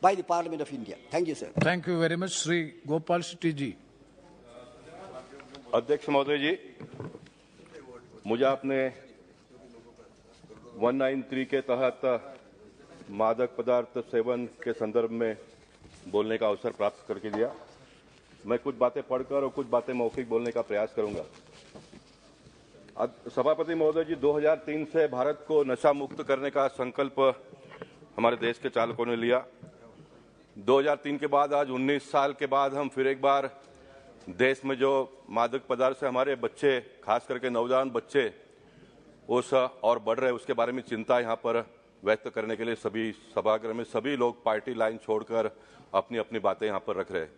by the Parliament of India. Thank you, sir. Thank you very much, Sri Gopal Shetty ji. अध्यक्ष महोदय जी, मुझे आपने 193 के तहत मादक पदार्थ सेवन के संदर्भ में बोलने का अवसर प्राप्त करके दिया। मैं कुछ बातें पढ़कर और कुछ बातें मौखिक बोलने का प्रयास करूंगा। सभापति महोदय जी, 2003 से भारत को नशा मुक्त करने का संकल्प हमारे देश के चालकों ने लिया। 2003 के बाद आज 19 साल के बाद हम फिर एक बार देश में जो मादक पदार्थ से हमारे बच्चे, खास करके नौजवान बच्चे उस और बढ़ रहे, उसके बारे में चिंता यहाँ पर व्यक्त करने के लिए सभी सभागृह में सभी लोग पार्टी लाइन छोड़कर अपनी अपनी बातें यहाँ पर रख रहे हैं।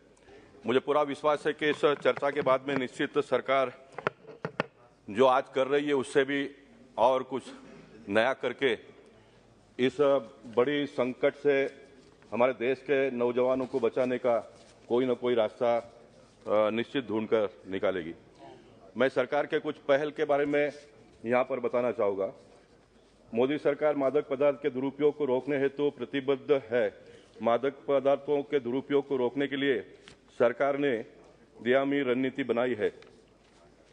मुझे पूरा विश्वास है कि इस चर्चा के बाद में निश्चित सरकार जो आज कर रही है उससे भी और कुछ नया करके इस बड़ी संकट से हमारे देश के नौजवानों को बचाने का कोई न कोई रास्ता निश्चित ढूंढकर निकालेगी। मैं सरकार के कुछ पहल के बारे में यहाँ पर बताना चाहूँगा। मोदी सरकार मादक पदार्थ के दुरुपयोग को रोकने हेतु प्रतिबद्ध है। मादक पदार्थों के दुरुपयोग को रोकने के लिए सरकार ने दियामी रणनीति बनाई है।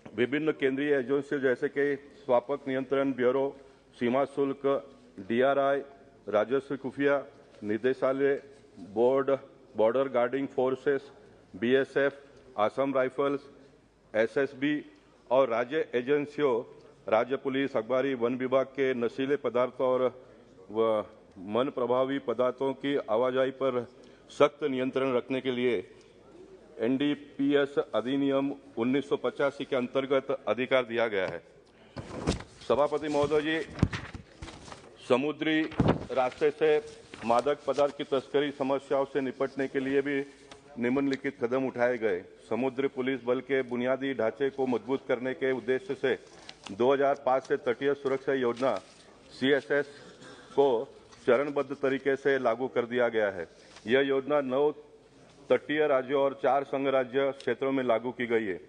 विभिन्न केंद्रीय एजेंसियों जैसे कि स्वास्थ्य नियंत्रण ब्यूरो, सीमा शुल्क, DRI, राजस्व खुफिया निदेशालय, border guarding forces, BSF, Assam rifles, SSB और राज्य एजेंसियों, राज्य पुलिस, अखबारी, वन विभाग के नशीले पदार्थों और मन प्रभावी पदार्थों की आवाजाही पर सख्त नियंत्रण रखने के लिए NDPS अधिनियम 1985 के अंतर्गत अधिकार दिया गया है। सभापति महोदय जी, समुद्री रास्ते से मादक पदार्थ की तस्करी समस्याओं से निपटने के लिए भी निम्नलिखित कदम उठाए गए। समुद्री पुलिस बल के बुनियादी ढांचे को मजबूत करने के उद्देश्य से 2005 से तटीय सुरक्षा योजना CSS को चरणबद्ध तरीके से लागू कर दिया गया है। यह योजना 9 तटीय राज्यों और 4 संघ राज्य क्षेत्रों में लागू की गई है।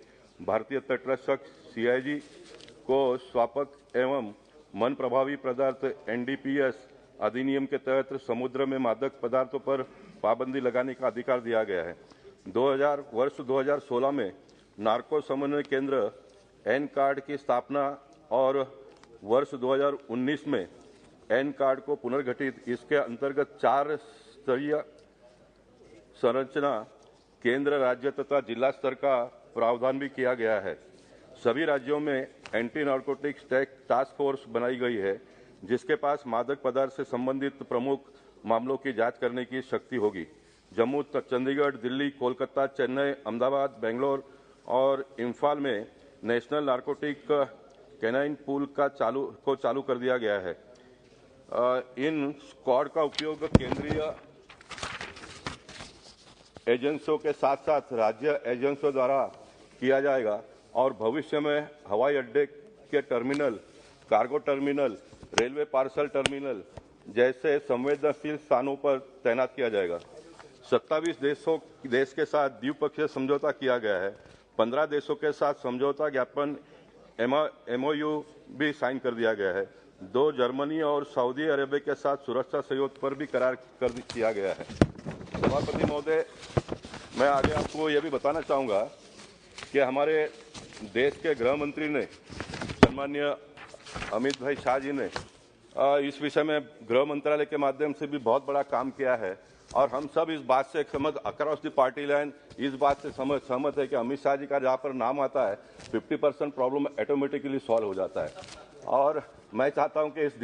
भारतीय तटरक्षक CIG को स्वास्थ्य एवं मन प्रभावी पदार्थ NDPS अधिनियम के तहत समुद्र में मादक पदार्थों पर पाबंदी लगाने का अधिकार दिया गया है। वर्ष 2016 में नार्को समन्वय केंद्र N-कार्ड की स्थापना और वर्ष 2019 में N-कार्ड को पुनर्गठित, इसके अंतर्गत 4 स्तरीय संरचना केंद्र, राज्य तथा जिला स्तर का प्रावधान भी किया गया है। सभी राज्यों में एंटी नार्कोटिक्स टास्क फोर्स बनाई गई है, जिसके पास मादक पदार्थ से संबंधित प्रमुख मामलों की जांच करने की शक्ति होगी। जम्मू, चंडीगढ़, दिल्ली, कोलकाता, चेन्नई, अहमदाबाद, बेंगलोर और इम्फाल में नेशनल नार्कोटिक कैनाइन पूल का चालू कर दिया गया है। इन स्क्वाड का उपयोग केंद्रीय एजेंसियों के साथ साथ राज्य एजेंसियों द्वारा किया जाएगा और भविष्य में हवाई अड्डे के terminal, cargo terminal, railway parcel terminal जैसे संवेदनशील स्थानों पर तैनात किया जाएगा। 27 देश के साथ द्विपक्षीय समझौता किया गया है। 15 देशों के साथ समझौता ज्ञापन MOU भी साइन कर दिया गया है। 2 जर्मनी और सऊदी अरेबिया के साथ सुरक्षा सहयोग पर भी करार किया गया है। सभापति महोदय, मैं आगे आपको यह भी बताना चाहूँगा कि हमारे देश के गृह मंत्री ने, सम्माननीय अमित भाई शाह जी ने इस विषय में गृह मंत्रालय के माध्यम से भी बहुत बड़ा काम किया है और हम सब इस बात से अक्रॉस द पार्टी लाइन इस बात से सहमत है कि अमित शाह जी का जहाँ पर नाम आता है 50% प्रॉब्लम ऑटोमेटिकली सॉल्व हो जाता है। और मैं चाहता हूं कि इस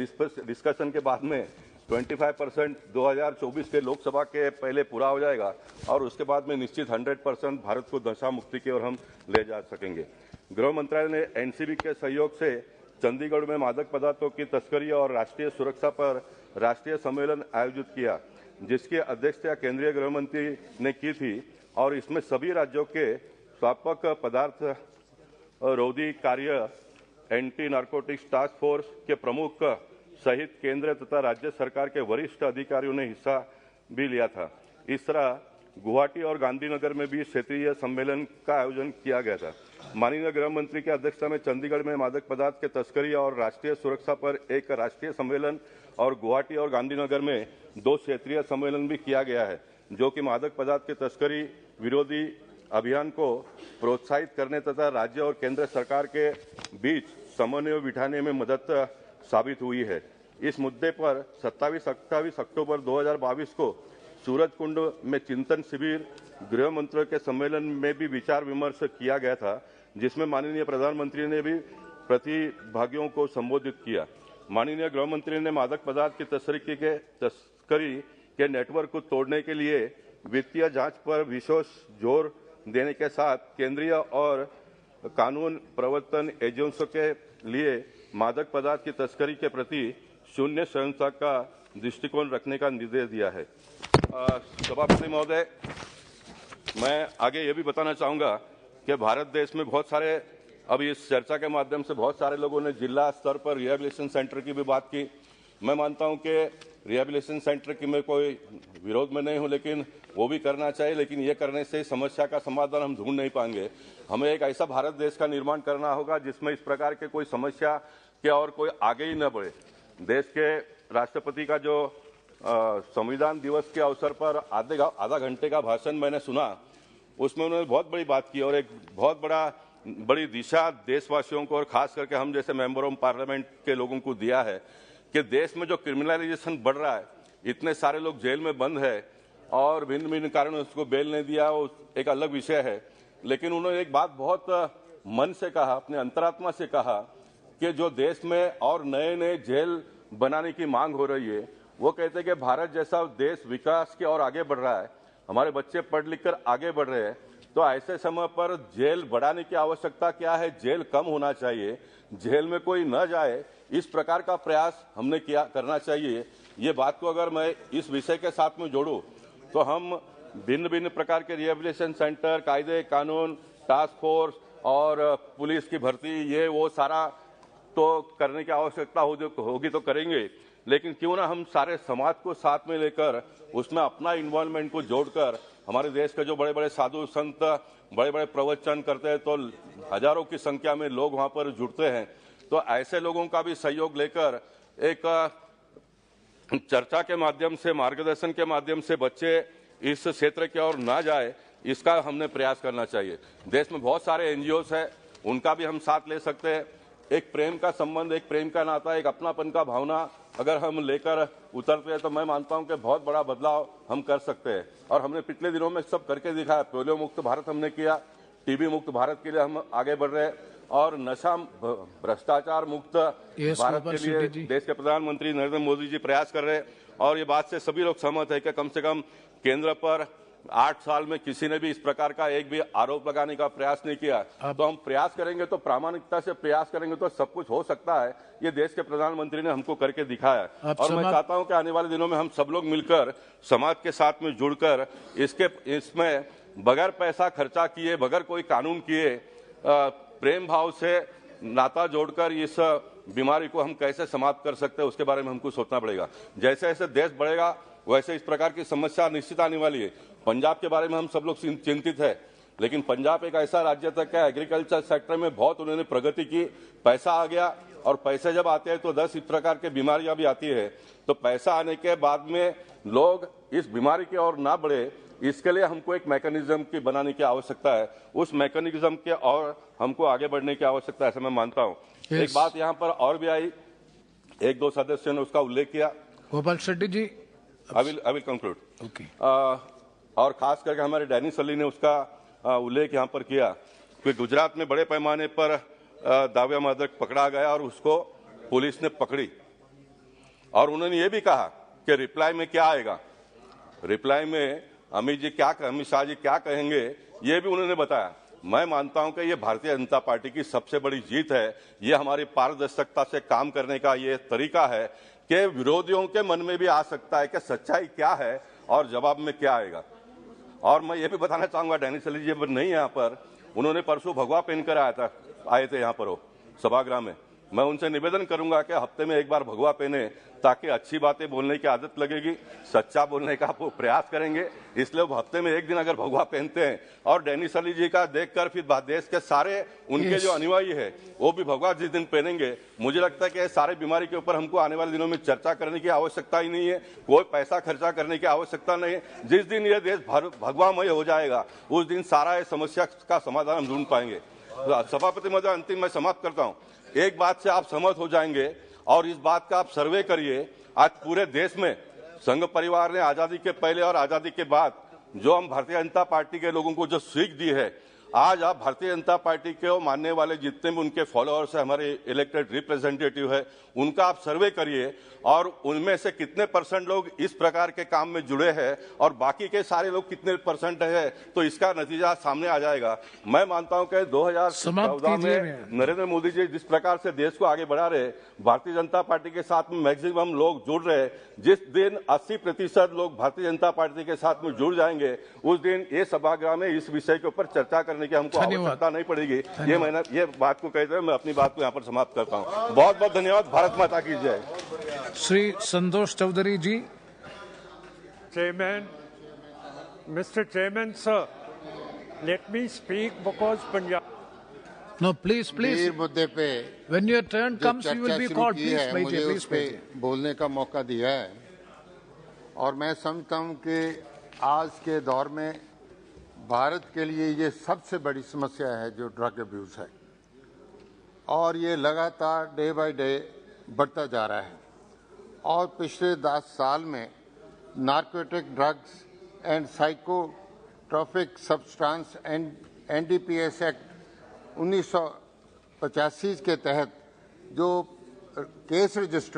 डिस्कशन के बाद में 25% 2024 के लोकसभा के पहले पूरा हो जाएगा और उसके बाद में निश्चित 100% भारत को नशा मुक्ति की ओर हम ले जा सकेंगे। गृह मंत्रालय ने NCB के सहयोग से चंडीगढ़ में मादक पदार्थों की तस्करी और राष्ट्रीय सुरक्षा पर राष्ट्रीय सम्मेलन आयोजित किया, जिसकी अध्यक्षता केंद्रीय गृह मंत्री ने की थी और इसमें सभी राज्यों के स्वास्थ्य पदार्थ रोधी कार्य एंटी नार्कोटिक्स टास्क फोर्स के प्रमुख सहित केंद्र तथा राज्य सरकार के वरिष्ठ अधिकारियों ने हिस्सा भी लिया था। इस तरह गुवाहाटी और गांधीनगर में भी क्षेत्रीय सम्मेलन का आयोजन किया गया था। माननीय गृह मंत्री की अध्यक्षता में चंडीगढ़ में मादक पदार्थ के तस्करी और राष्ट्रीय सुरक्षा पर एक राष्ट्रीय सम्मेलन और गुवाहाटी और गांधीनगर में 2 क्षेत्रीय सम्मेलन भी किया गया है, जो कि मादक पदार्थ के तस्करी विरोधी अभियान को प्रोत्साहित करने तथा राज्य और केंद्र सरकार के बीच समन्वय बिठाने में मदद साबित हुई है। इस मुद्दे पर 27-28 अक्टूबर 2022 को सूरजकुंड में चिंतन शिविर गृह मंत्रियों के सम्मेलन में भी विचार विमर्श किया गया था, जिसमें माननीय प्रधानमंत्री ने भी प्रतिभागियों को संबोधित किया। माननीय गृह मंत्री ने मादक पदार्थ की तस्करी के नेटवर्क को तोड़ने के लिए वित्तीय जांच पर विशेष जोर देने के साथ केंद्रीय और कानून प्रवर्तन एजेंसियों के लिए मादक पदार्थ की तस्करी के प्रति शून्य सहिष्णुता का दृष्टिकोण रखने का निर्देश दिया है। सभापति महोदय, मैं आगे ये भी बताना चाहूंगा कि भारत देश में बहुत सारे, अभी इस चर्चा के माध्यम से बहुत सारे लोगों ने जिला स्तर पर रिहेबिलिटेशन सेंटर की भी बात की। मैं मानता हूं कि रिहेबिलिटेशन सेंटर की मैं कोई विरोध में नहीं हूं, लेकिन वो भी करना चाहिए, लेकिन ये करने से समस्या का समाधान हम ढूंढ नहीं पाएंगे। हमें एक ऐसा भारत देश का निर्माण करना होगा जिसमें इस प्रकार के कोई समस्या के और कोई आगे ही न बढ़े। देश के राष्ट्रपति का जो संविधान दिवस के अवसर पर आधा घंटे का भाषण मैंने सुना, उसमें उन्होंने बहुत बड़ी बात की और एक बहुत बड़ी दिशा देशवासियों को और खास करके हम जैसे मेंबर ऑफ पार्लियामेंट के लोगों को दिया है कि देश में जो क्रिमिनलाइजेशन बढ़ रहा है, इतने सारे लोग जेल में बंद है और भिन्न भिन्न कारणों से उसको बेल नहीं दिया, वो एक अलग विषय है। लेकिन उन्होंने एक बात बहुत मन से कहा, अपने अंतरात्मा से कहा कि जो देश में और नए नए जेल बनाने की मांग हो रही है, वो कहते हैं कि भारत जैसा देश विकास की ओर आगे बढ़ रहा है, हमारे बच्चे पढ़ लिख कर आगे बढ़ रहे हैं, तो ऐसे समय पर जेल बढ़ाने की आवश्यकता क्या है, जेल कम होना चाहिए, जेल में कोई न जाए, इस प्रकार का प्रयास हमने करना चाहिए। ये बात को अगर मैं इस विषय के साथ में जोड़ूं तो हम भिन्न भिन्न प्रकार के रिहेबिलिटेशन सेंटर, कायदे कानून, टास्क फोर्स और पुलिस की भर्ती, ये वो सारा तो करने की आवश्यकता होगी तो करेंगे, लेकिन क्यों ना हम सारे समाज को साथ में लेकर उसमें अपना इन्वॉल्वमेंट को जोड़कर, हमारे देश के जो बड़े बड़े साधु संत बड़े बड़े प्रवचन करते हैं तो हजारों की संख्या में लोग वहां पर जुड़ते हैं, तो ऐसे लोगों का भी सहयोग लेकर एक चर्चा के माध्यम से, मार्गदर्शन के माध्यम से बच्चे इस क्षेत्र की ओर ना जाए, इसका हमने प्रयास करना चाहिए। देश में बहुत सारे एनजीओस हैं, उनका भी हम साथ ले सकते हैं। एक प्रेम का संबंध, एक प्रेम का नाता, एक अपनापन का भावना अगर हम लेकर उतरते हैं तो मैं मानता हूं कि बहुत बड़ा बदलाव हम कर सकते हैं। और हमने पिछले दिनों में सब करके दिखाया। पोलियो मुक्त भारत हमने किया, टीबी मुक्त भारत के लिए हम आगे बढ़ रहे हैं और नशा भ्रष्टाचार मुक्त भारत के लिए देश के प्रधानमंत्री नरेंद्र मोदी जी प्रयास कर रहे हैं। और ये बात से सभी लोग सहमत है कि कम से कम केंद्र पर 8 साल में किसी ने भी इस प्रकार का एक भी आरोप लगाने का प्रयास नहीं किया। तो हम प्रयास करेंगे, तो प्रामाणिकता से प्रयास करेंगे तो सब कुछ हो सकता है। ये देश के प्रधानमंत्री ने हमको करके दिखाया है। और मैं चाहता हूं कि आने वाले दिनों में हम सब लोग मिलकर समाज के साथ में जुड़कर इसमें बगैर पैसा खर्चा किए, बगैर कोई कानून किए, प्रेम भाव से नाता जोड़कर इस बीमारी को हम कैसे समाप्त कर सकते हैं, उसके बारे में हमको सोचना पड़ेगा। जैसे जैसे देश बढ़ेगा वैसे इस प्रकार की समस्या निश्चित आने वाली है। पंजाब के बारे में हम सब लोग चिंतित है, लेकिन पंजाब एक ऐसा राज्य तक है, एग्रीकल्चर सेक्टर में बहुत उन्होंने प्रगति की, पैसा आ गया, और पैसे जब आते हैं तो 10 इस प्रकार की बीमारियां भी आती है। तो पैसा आने के बाद में लोग इस बीमारी की ओर ना बढ़े, इसके लिए हमको एक मैकेनिज्म की बनाने की आवश्यकता है। उस मैकेनिज्म के और हमको आगे बढ़ने की आवश्यकता है, ऐसा मैं मानता हूँ। एक बात यहाँ पर और भी आई, 1-2 सदस्यों ने उसका उल्लेख किया। गोपाल शेट्टी जी, आई विल कंक्लूड। ओके। और खास करके हमारे डैनिस अली ने उसका उल्लेख यहाँ पर किया कि गुजरात में बड़े पैमाने पर दाव्या मादक पकड़ा गया और उसको पुलिस ने पकड़ी, और उन्होंने ये भी कहा कि रिप्लाई में क्या आएगा, रिप्लाई में अमित शाह जी क्या कहेंगे, ये भी उन्होंने बताया। मैं मानता हूं कि ये भारतीय जनता पार्टी की सबसे बड़ी जीत है। ये हमारी पारदर्शिता से काम करने का ये तरीका है कि विरोधियों के मन में भी आ सकता है कि सच्चाई क्या है और जवाब में क्या आएगा। और मैं ये भी बताना चाहूंगा, डैनिस अली जी नहीं यहाँ पर, उन्होंने परसों भगवा पहनकर आए थे यहाँ पर वो सभागृह में, मैं उनसे निवेदन करूंगा कि हफ्ते में एक बार भगवा पहने, ताकि अच्छी बातें बोलने की आदत लगेगी, सच्चा बोलने का वो प्रयास करेंगे। इसलिए वो हफ्ते में एक दिन अगर भगवा पहनते हैं और डैनिश अली जी का देखकर फिर देश के सारे उनके जो अनुयायी है वो भी भगवा जिस दिन पहनेंगे, मुझे लगता है कि सारे बीमारी के ऊपर हमको आने वाले दिनों में चर्चा करने की आवश्यकता ही नहीं है, कोई पैसा खर्चा करने की आवश्यकता नहीं है। जिस दिन ये देश भगवामय हो जाएगा उस दिन सारा ये समस्या का समाधान हम ढूंढ पाएंगे। सभापति महोदय, अंतिम मैं समाप्त करता हूँ। एक बात से आप सहमत हो जाएंगे और इस बात का आप सर्वे करिए, आज पूरे देश में संघ परिवार ने आजादी के पहले और आजादी के बाद जो हम भारतीय जनता पार्टी के लोगों को जो सीख दी है, आज आप भारतीय जनता पार्टी के मानने वाले जितने भी उनके फॉलोअर्स है, हमारे इलेक्टेड रिप्रेजेंटेटिव है, उनका आप सर्वे करिए और उनमें से कितने परसेंट लोग इस प्रकार के काम में जुड़े हैं और बाकी के सारे लोग कितने परसेंट है, तो इसका नतीजा सामने आ जाएगा। मैं मानता हूं कि 2014 में नरेंद्र मोदी जी जिस प्रकार से देश को आगे बढ़ा रहे, भारतीय जनता पार्टी के साथ में मैक्सिमम लोग जुड़ रहे, जिस दिन 80% लोग भारतीय जनता पार्टी के साथ में जुड़ जाएंगे, उस दिन ये सभागृह में इस विषय के ऊपर चर्चा करने की हमको आवश्यकता नहीं पड़ेगी। ये बात को कहते हुए मैं अपनी बात को यहाँ पर समाप्त करता हूँ। बहुत बहुत धन्यवाद। भारत माता की जय। श्री संतोष चौधरी जी। Chairman, Mr. Chairman, sir, let me speak because Punjab. No, please. मुद्दे पे When your turn comes, you will be called. Please, मुझे please, उस पे बोलने का मौका दिया है और मैं समझता हूं कि आज के दौर में भारत के लिए ये सबसे बड़ी समस्या है जो ड्रग अब्यूज है और ये लगातार डे बाय डे बढ़ता जा रहा है और पिछले 10 साल में narcotic drugs and psychotropic substance and NDPS act 1985 के तहत जो केस रजिस्टर